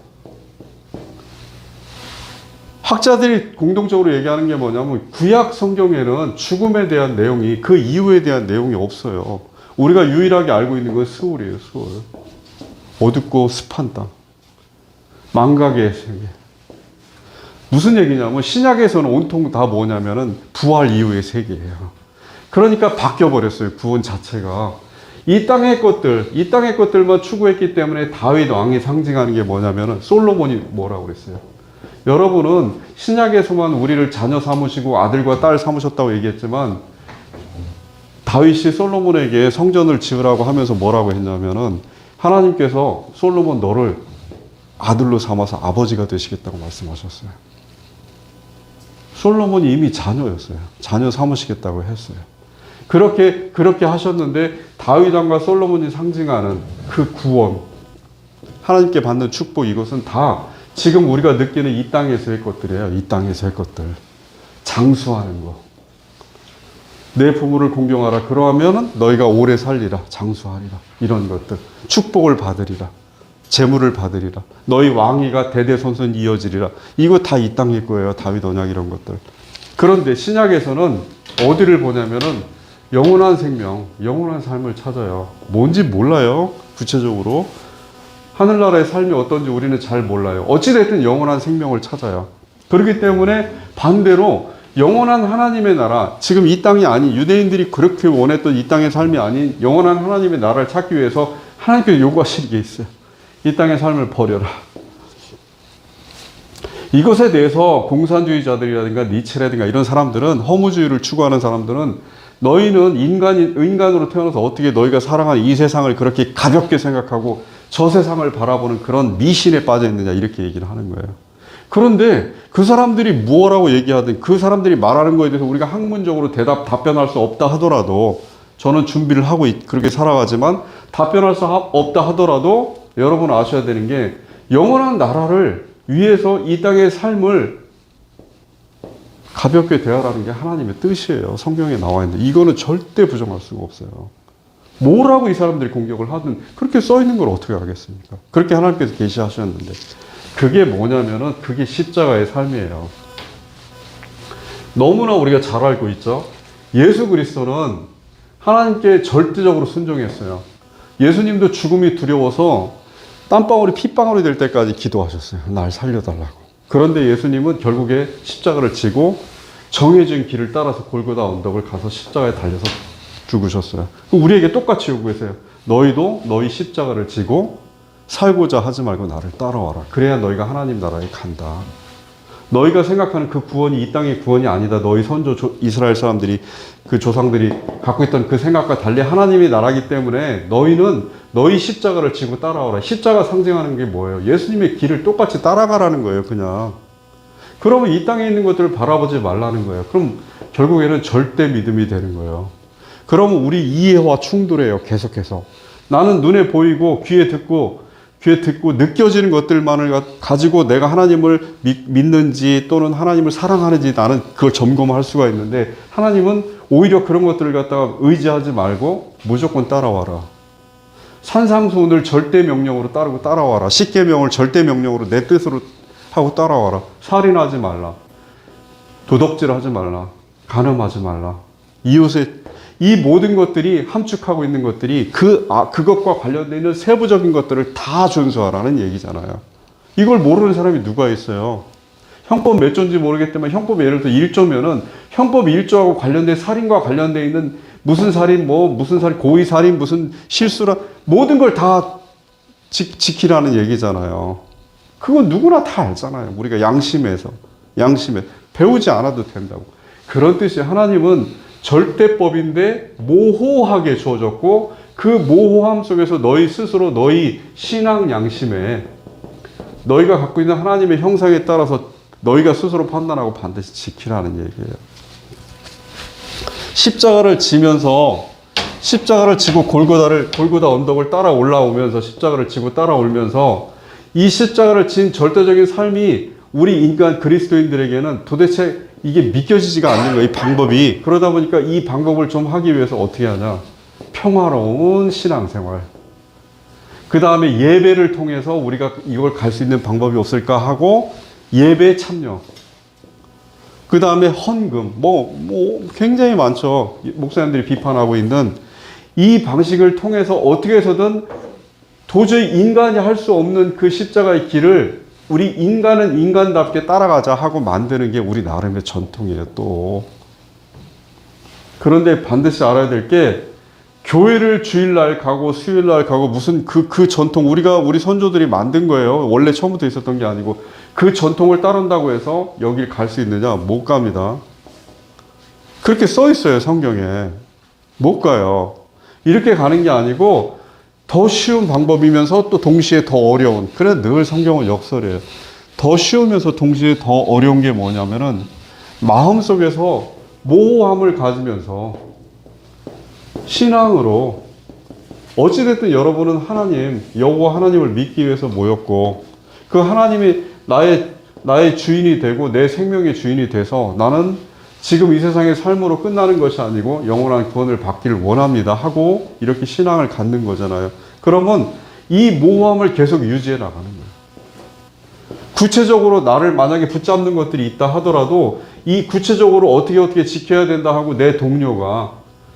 학자들이 공동적으로 얘기하는 게 뭐냐면 구약 성경에는 죽음에 대한 내용이, 그 이후에 대한 내용이 없어요. 우리가 유일하게 알고 있는 건 스올이에요. 스올. 어둡고 습한 땅. 망각의 세계. 무슨 얘기냐면 신약에서는 온통 다 뭐냐면은 부활 이후의 세계예요. 그러니까 바뀌어버렸어요. 구원 자체가. 이 땅의 것들만 추구했기 때문에 다윗 왕이 상징하는 게 뭐냐면은 솔로몬이 뭐라고 그랬어요? 여러분은 신약에서만 우리를 자녀 삼으시고 아들과 딸 삼으셨다고 얘기했지만 다윗이 솔로몬에게 성전을 지으라고 하면서 뭐라고 했냐면은 하나님께서 솔로몬 너를 아들로 삼아서 아버지가 되시겠다고 말씀하셨어요. 솔로몬이 이미 자녀였어요. 자녀 삼으시겠다고 했어요. 그렇게 하셨는데 다윗 왕과 솔로몬이 상징하는 그 구원, 하나님께 받는 축복, 이것은 다 지금 우리가 느끼는 이 땅에서의 것들이에요. 이 땅에서의 것들. 장수하는 거. 내 부모를 공경하라. 그러하면 너희가 오래 살리라. 장수하리라. 이런 것들. 축복을 받으리라. 재물을 받으리라. 너희 왕위가 대대손손 이어지리라. 이거 다 이 땅일 거예요. 다윗 언약 이런 것들. 그런데 신약에서는 어디를 보냐면은 영원한 생명, 영원한 삶을 찾아요. 뭔지 몰라요. 구체적으로. 하늘나라의 삶이 어떤지 우리는 잘 몰라요. 어찌됐든 영원한 생명을 찾아요. 그렇기 때문에 반대로 영원한 하나님의 나라, 지금 이 땅이 아닌, 유대인들이 그렇게 원했던 이 땅의 삶이 아닌 영원한 하나님의 나라를 찾기 위해서 하나님께서 요구하시는 게 있어요. 이 땅의 삶을 버려라. 이것에 대해서 공산주의자들이라든가 니체라든가 이런 사람들은, 허무주의를 추구하는 사람들은 너희는 인간으로 태어나서 어떻게 너희가 살아가는 이 세상을 그렇게 가볍게 생각하고 저 세상을 바라보는 그런 미신에 빠져 있느냐 이렇게 얘기를 하는 거예요. 그런데 그 사람들이 뭐라고 얘기하든 그 사람들이 말하는 거에 대해서 우리가 학문적으로 답변할 수 없다 하더라도 저는 준비를 하고 그렇게 살아가지만 답변할 수 없다 하더라도 여러분 아셔야 되는 게 영원한 나라를 위해서 이 땅의 삶을 가볍게 대하라는 게 하나님의 뜻이에요. 성경에 나와 있는데 이거는 절대 부정할 수가 없어요. 뭐라고 이 사람들이 공격을 하든 그렇게 써 있는 걸 어떻게 하겠습니까? 그렇게 하나님께서 계시하셨는데 그게 뭐냐면은 그게 십자가의 삶이에요. 너무나 우리가 잘 알고 있죠. 예수 그리스도는 하나님께 절대적으로 순종했어요. 예수님도 죽음이 두려워서 땀방울이 핏방울이 될 때까지 기도하셨어요. 날 살려달라고. 그런데 예수님은 결국에 십자가를 지고 정해진 길을 따라서 골고다 언덕을 가서 십자가에 달려서 죽으셨어요. 우리에게 똑같이 요구했어요. 너희도 너희 십자가를 지고 살고자 하지 말고 나를 따라와라. 그래야 너희가 하나님 나라에 간다. 너희가 생각하는 그 구원이 이 땅의 구원이 아니다. 너희 선조 이스라엘 사람들이 그 조상들이 갖고 있던 그 생각과 달리 하나님의 나라이기 때문에 너희는 너희 십자가를 지고 따라오라. 십자가 상징하는 게 뭐예요? 예수님의 길을 똑같이 따라가라는 거예요. 그냥. 그러면 이 땅에 있는 것들을 바라보지 말라는 거예요. 그럼 결국에는 절대 믿음이 되는 거예요. 그러면 우리 이해와 충돌해요. 계속해서. 나는 눈에 보이고 귀에 듣고 느껴지는 것들만을 가지고 내가 하나님을 믿는지 또는 하나님을 사랑하는지 나는 그걸 점검할 수가 있는데 하나님은 오히려 그런 것들을 갖다가 의지하지 말고 무조건 따라와라. 산상수훈을 절대 명령으로 따르고 따라와라. 십계명을 절대 명령으로 내 뜻으로 하고 따라와라. 살인하지 말라. 도덕질하지 말라. 간음하지 말라. 이 모든 것들이 함축하고 있는 것들이 그것과 관련되어 있는 세부적인 것들을 다 준수하라는 얘기잖아요. 이걸 모르는 사람이 누가 있어요? 형법 몇 조인지 모르겠지만 형법 예를 들어 1조면은 형법 1조하고 관련된 살인과 관련되어 있는 무슨 살인, 고의 살인, 무슨 실수라 모든 걸 다 지키라는 얘기잖아요. 그건 누구나 다 알잖아요. 우리가 양심에 배우지 않아도 된다고. 그런 뜻이 하나님은 절대법인데 모호하게 주어졌고 그 모호함 속에서 너희 스스로 너희 신앙 양심에 너희가 갖고 있는 하나님의 형상에 따라서 너희가 스스로 판단하고 반드시 지키라는 얘기예요. 십자가를 지고 골고다 언덕을 따라 올라오면서 십자가를 지고 따라오면서 이 십자가를 진 절대적인 삶이 우리 인간 그리스도인들에게는 도대체 이게 믿겨지지가 않는 거예요. 이 방법이. 그러다 보니까 이 방법을 좀 하기 위해서 어떻게 하냐. 평화로운 신앙생활. 그 다음에 예배를 통해서 우리가 이걸 갈 수 있는 방법이 없을까 하고 예배에 참여. 그 다음에 헌금. 굉장히 많죠. 목사님들이 비판하고 있는 이 방식을 통해서 어떻게 해서든 도저히 인간이 할 수 없는 그 십자가의 길을 우리 인간은 인간답게 따라가자 하고 만드는 게 우리 나름의 전통이에요, 또. 그런데 반드시 알아야 될 게, 교회를 주일날 가고 수요일날 가고 무슨 그 전통, 우리 선조들이 만든 거예요. 원래 처음부터 있었던 게 아니고, 그 전통을 따른다고 해서 여길 갈 수 있느냐? 못 갑니다. 그렇게 써 있어요, 성경에. 못 가요. 이렇게 가는 게 아니고, 더 쉬운 방법이면서 또 동시에 더 어려운. 그래 늘 성경은 역설이에요. 더 쉬우면서 동시에 더 어려운 게 뭐냐면은 마음속에서 모호함을 가지면서 신앙으로 어찌됐든 여러분은 하나님, 여호와 하나님을 믿기 위해서 모였고 그 하나님이 나의 주인이 되고 내 생명의 주인이 돼서 나는 지금 이 세상의 삶으로 끝나는 것이 아니고 영원한 구원을 받기를 원합니다 하고 이렇게 신앙을 갖는 거잖아요. 그러면 이 모호함을 계속 유지해 나가는 거예요. 구체적으로 나를 만약에 붙잡는 것들이 있다 하더라도 이 구체적으로 어떻게 지켜야 된다 하고 내 동료가,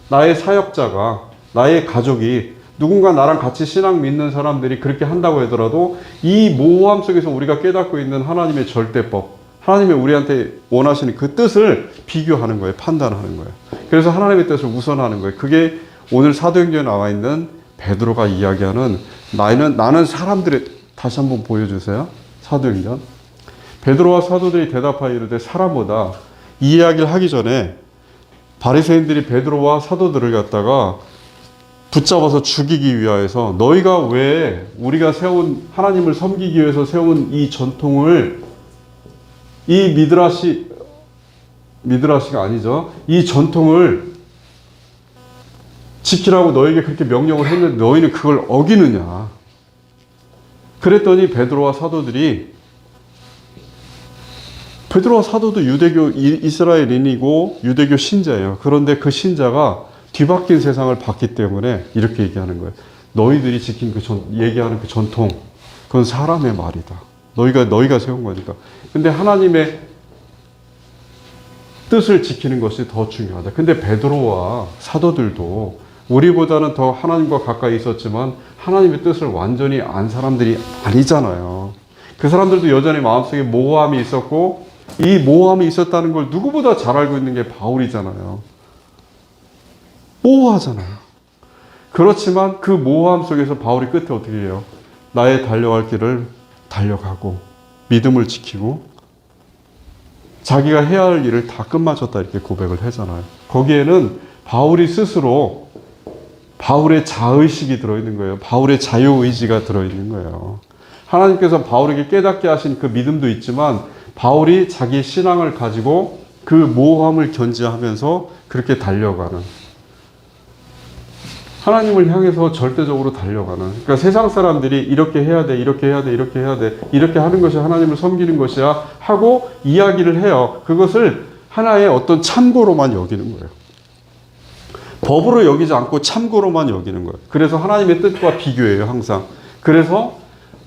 나의 사역자가, 나의 가족이 누군가 나랑 같이 신앙 믿는 사람들이 그렇게 한다고 하더라도 이 모호함 속에서 우리가 깨닫고 있는 하나님의 절대법, 하나님의 우리한테 원하시는 그 뜻을 비교하는 거예요. 판단하는 거예요. 그래서 하나님의 뜻을 우선하는 거예요. 그게 오늘 사도행전에 나와 있는 베드로가 이야기하는 나는 사람들의, 다시 한번 보여주세요. 사도행전. 베드로와 사도들이 대답하여 이르되 사람보다 이 이야기를 하기 전에 바리새인들이 베드로와 사도들을 갖다가 붙잡아서 죽이기 위하여서 너희가 왜 우리가 세운 하나님을 섬기기 위해서 세운 이 전통을 이 미드라시가 아니죠. 이 전통을 지키라고 너에게 그렇게 명령을 했는데 너희는 그걸 어기느냐. 그랬더니 베드로와 사도도 유대교 이스라엘인이고 유대교 신자예요. 그런데 그 신자가 뒤바뀐 세상을 봤기 때문에 이렇게 얘기하는 거예요. 너희들이 지킨 얘기하는 그 전통, 그건 사람의 말이다. 너희가 세운 거니까. 근데 하나님의 뜻을 지키는 것이 더 중요하다. 근데 베드로와 사도들도 우리보다는 더 하나님과 가까이 있었지만 하나님의 뜻을 완전히 안 사람들이 아니잖아요. 그 사람들도 여전히 마음속에 모호함이 있었고, 이 모호함이 있었다는 걸 누구보다 잘 알고 있는 게 바울이잖아요. 모호하잖아요. 그렇지만 그 모호함 속에서 바울이 끝에 어떻게 해요? 나의 달려갈 길을 달려가고 믿음을 지키고 자기가 해야 할 일을 다 끝마쳤다 이렇게 고백을 하잖아요. 거기에는 바울이 스스로 바울의 자의식이 들어있는 거예요. 바울의 자유의지가 들어있는 거예요. 하나님께서 바울에게 깨닫게 하신 그 믿음도 있지만 바울이 자기 신앙을 가지고 그 모호함을 견지하면서 그렇게 달려가는, 하나님을 향해서 절대적으로 달려가는, 그러니까 세상 사람들이 이렇게 해야 돼, 이렇게 해야 돼, 이렇게 해야 돼, 이렇게 하는 것이 하나님을 섬기는 것이야 하고 이야기를 해요. 그것을 하나의 어떤 참고로만 여기는 거예요. 법으로 여기지 않고 참고로만 여기는 거예요. 그래서 하나님의 뜻과 비교해요, 항상. 그래서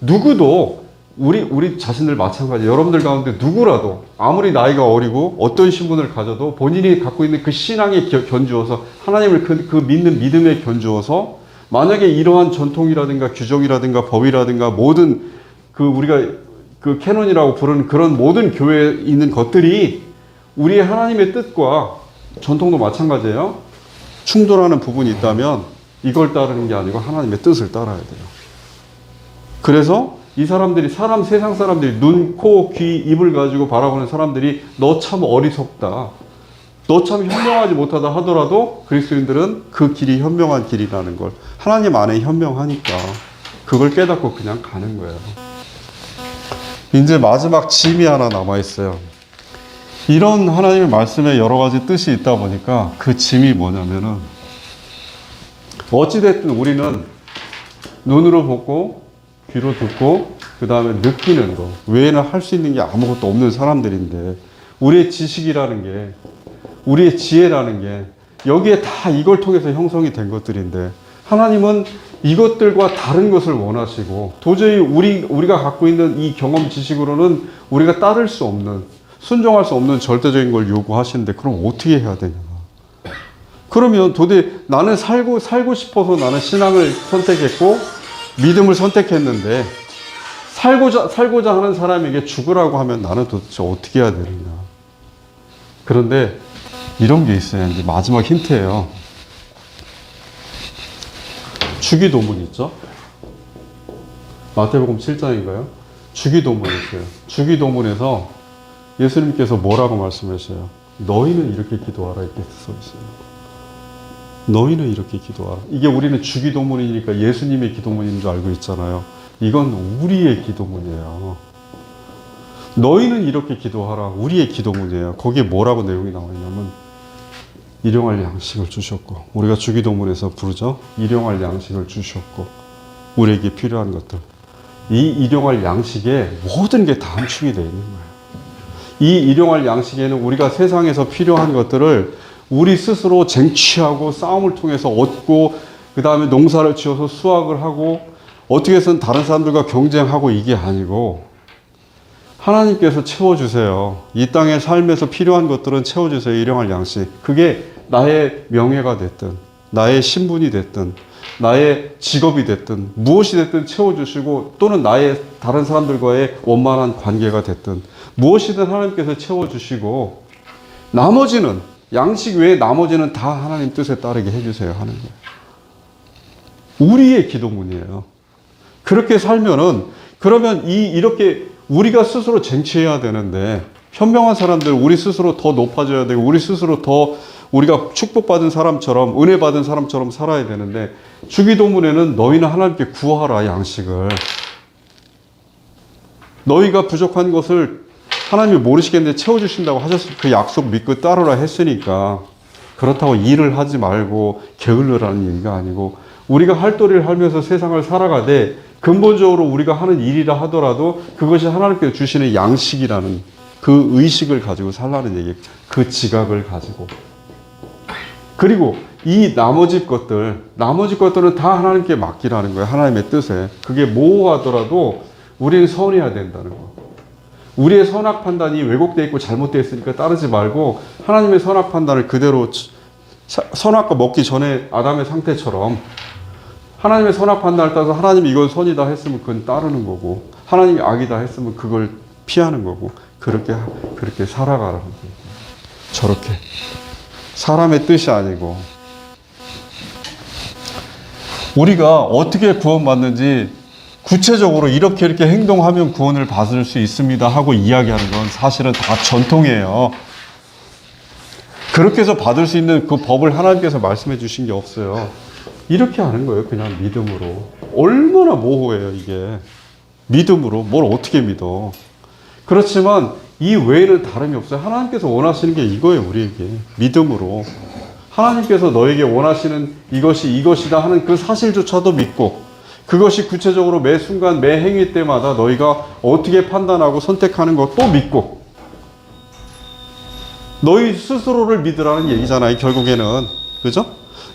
누구도 우리 자신들 마찬가지, 여러분들 가운데 누구라도 아무리 나이가 어리고 어떤 신분을 가져도 본인이 갖고 있는 그 신앙에 견주어서 하나님을 그 믿는 믿음에 견주어서 만약에 이러한 전통이라든가 규정이라든가 법이라든가 모든 그 우리가 그 캐논이라고 부르는 그런 모든 교회에 있는 것들이 우리의 하나님의 뜻과 전통도 마찬가지예요. 충돌하는 부분이 있다면 이걸 따르는 게 아니고 하나님의 뜻을 따라야 돼요. 그래서 이 사람들이 세상 사람들이 눈, 코, 귀, 입을 가지고 바라보는 사람들이 너 참 어리석다, 너 참 현명하지 못하다 하더라도 그리스도인들은 그 길이 현명한 길이라는 걸, 하나님 안에 현명하니까 그걸 깨닫고 그냥 가는 거예요. 이제 마지막 짐이 하나 남아있어요. 이런 하나님의 말씀에 여러 가지 뜻이 있다 보니까 그 짐이 뭐냐면은, 어찌됐든 우리는 눈으로 보고 귀로 듣고 그 다음에 느끼는 거 외에는 할 수 있는 게 아무것도 없는 사람들인데, 우리의 지식이라는 게, 우리의 지혜라는 게 여기에 다 이걸 통해서 형성이 된 것들인데, 하나님은 이것들과 다른 것을 원하시고 도저히 우리가 갖고 있는 이 경험 지식으로는 우리가 따를 수 없는, 순종할 수 없는 절대적인 걸 요구하시는데, 그럼 어떻게 해야 되냐. 그러면 도대체 나는 살고 싶어서 나는 신앙을 선택했고 믿음을 선택했는데, 살고자 하는 사람에게 죽으라고 하면 나는 도대체 어떻게 해야 되느냐. 그런데 이런 게 있어요. 이제 마지막 힌트예요. 주기도문이 있죠. 마태복음 7장인가요? 주기도문이 있어요. 주기도문에서 예수님께서 뭐라고 말씀하셔요? 너희는 이렇게 기도하라 이렇게 써 있어요. 너희는 이렇게 기도하라. 이게 우리는 주기도문이니까 예수님의 기도문인 줄 알고 있잖아요. 이건 우리의 기도문이에요. 너희는 이렇게 기도하라. 우리의 기도문이에요. 거기에 뭐라고 내용이 나와 있냐면, 일용할 양식을 주셨고, 우리가 주기도문에서 부르죠. 일용할 양식을 주셨고, 우리에게 필요한 것들. 이 일용할 양식에 모든 게 다 함축이 되어 있는 거예요. 이 일용할 양식에는 우리가 세상에서 필요한 것들을 우리 스스로 쟁취하고 싸움을 통해서 얻고, 그 다음에 농사를 지어서 수확을 하고 어떻게 해서는 다른 사람들과 경쟁하고, 이게 아니고 하나님께서 채워주세요. 이 땅의 삶에서 필요한 것들은 채워주세요. 일용할 양식. 그게 나의 명예가 됐든 나의 신분이 됐든 나의 직업이 됐든 무엇이 됐든 채워주시고, 또는 나의 다른 사람들과의 원만한 관계가 됐든 무엇이든 하나님께서 채워주시고, 나머지는, 양식 외에 나머지는 다 하나님 뜻에 따르게 해주세요 하는 거예요. 우리의 기도문이에요. 그렇게 살면은, 그러면 이렇게 우리가 스스로 쟁취해야 되는데, 현명한 사람들 우리 스스로 더 높아져야 되고 우리 스스로 더 우리가 축복받은 사람처럼 은혜 받은 사람처럼 살아야 되는데 주기도문에는 너희는 하나님께 구하라 양식을. 너희가 부족한 것을 하나님이 모르시겠는데 채워주신다고 하셨을 그 약속 믿고 따르라 했으니까 그렇다고 일을 하지 말고 게을러라는 얘기가 아니고 우리가 할도리를 하면서 세상을 살아가되 근본적으로 우리가 하는 일이라 하더라도 그것이 하나님께서 주시는 양식이라는 그 의식을 가지고 살라는 얘기, 그 지각을 가지고. 그리고 이 나머지 것들은 다 하나님께 맡기라는 거예요. 하나님의 뜻에. 그게 뭐 하더라도 우리는 선해야 된다는 거. 우리의 선악 판단이 왜곡되어 있고 잘못되어 있으니까 따르지 말고 하나님의 선악 판단을 그대로 선악과 먹기 전에 아담의 상태처럼 하나님의 선악 판단을 따라서 하나님이 이건 선이다 했으면 그건 따르는 거고 하나님이 악이다 했으면 그걸 피하는 거고 그렇게 살아가라는 거예요. 저렇게 사람의 뜻이 아니고 우리가 어떻게 구원받는지 구체적으로 이렇게 행동하면 구원을 받을 수 있습니다 하고 이야기하는 건 사실은 다 전통이에요. 그렇게 해서 받을 수 있는 그 법을 하나님께서 말씀해 주신 게 없어요. 이렇게 하는 거예요. 그냥 믿음으로. 얼마나 모호해요 이게. 믿음으로 뭘 어떻게 믿어. 그렇지만 이 외에는 다름이 없어요. 하나님께서 원하시는 게 이거예요. 우리에게. 믿음으로. 하나님께서 너에게 원하시는 이것이 이것이다 하는 그 사실조차도 믿고 그것이 구체적으로 매 순간 매 행위 때마다 너희가 어떻게 판단하고 선택하는 것도 믿고 너희 스스로를 믿으라는 얘기잖아요. 결국에는. 그죠?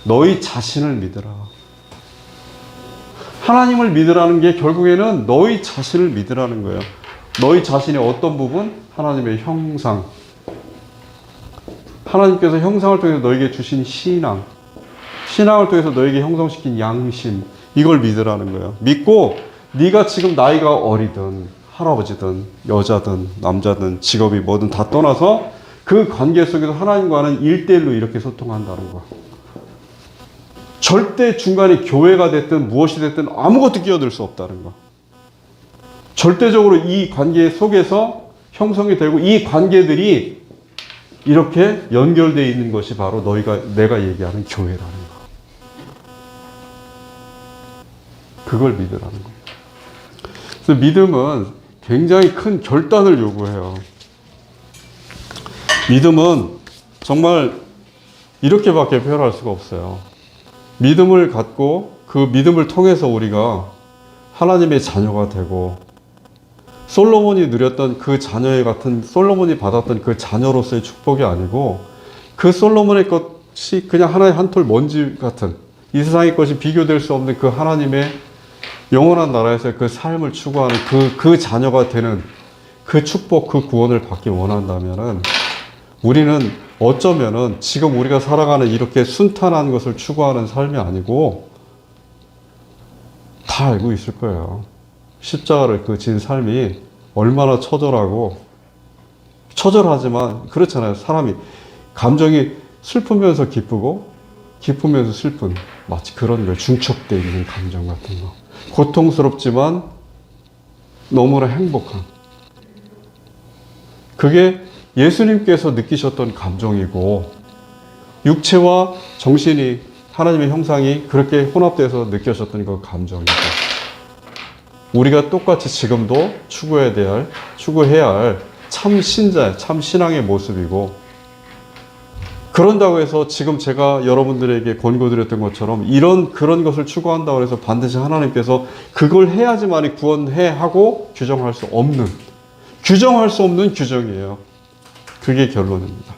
너희 자신을 믿으라. 하나님을 믿으라는 게 결국에는 너희 자신을 믿으라는 거예요. 너희 자신의 어떤 부분? 하나님의 형상. 하나님께서 형상을 통해서 너에게 주신 신앙. 신앙을 통해서 너에게 형성시킨 양심. 이걸 믿으라는 거예요. 믿고 네가 지금 나이가 어리든 할아버지든 여자든 남자든 직업이 뭐든 다 떠나서 그 관계 속에서 하나님과는 1대1로 이렇게 소통한다는 거. 절대 중간에 교회가 됐든 무엇이 됐든 아무것도 끼어들 수 없다는 거. 절대적으로 이 관계 속에서 형성이 되고 이 관계들이 이렇게 연결되어 있는 것이 바로 내가 얘기하는 교회라는 거. 그걸 믿으라는 거예요. 그래서 믿음은 굉장히 큰 결단을 요구해요. 믿음은 정말 이렇게밖에 표현할 수가 없어요. 믿음을 갖고 그 믿음을 통해서 우리가 하나님의 자녀가 되고 솔로몬이 누렸던 그 자녀의 같은 솔로몬이 받았던 그 자녀로서의 축복이 아니고 그 솔로몬의 것이 그냥 하나의 한 톨 먼지 같은 이 세상의 것이 비교될 수 없는 그 하나님의 영원한 나라에서의 그 삶을 추구하는 그 자녀가 되는 그 축복, 그 구원을 받기 원한다면은 우리는 어쩌면은 지금 우리가 살아가는 이렇게 순탄한 것을 추구하는 삶이 아니고 다 알고 있을 거예요. 십자가를 진 삶이 얼마나 처절하지만 그렇잖아요. 사람이 감정이 슬프면서 기쁘고 기쁘면서 슬픈 마치 그런 걸 중첩되어 있는 감정 같은 거. 고통스럽지만 너무나 행복한. 그게 예수님께서 느끼셨던 감정이고 육체와 정신이 하나님의 형상이 그렇게 혼합돼서 느껴졌던 그 감정이고 우리가 똑같이 지금도 추구해야 할 참 신자, 참 신앙의 모습이고 그런다고 해서 지금 제가 여러분들에게 권고드렸던 것처럼 그런 것을 추구한다고 해서 반드시 하나님께서 그걸 해야지만이 구원해 하고 규정할 수 없는 규정이에요. 그게 결론입니다.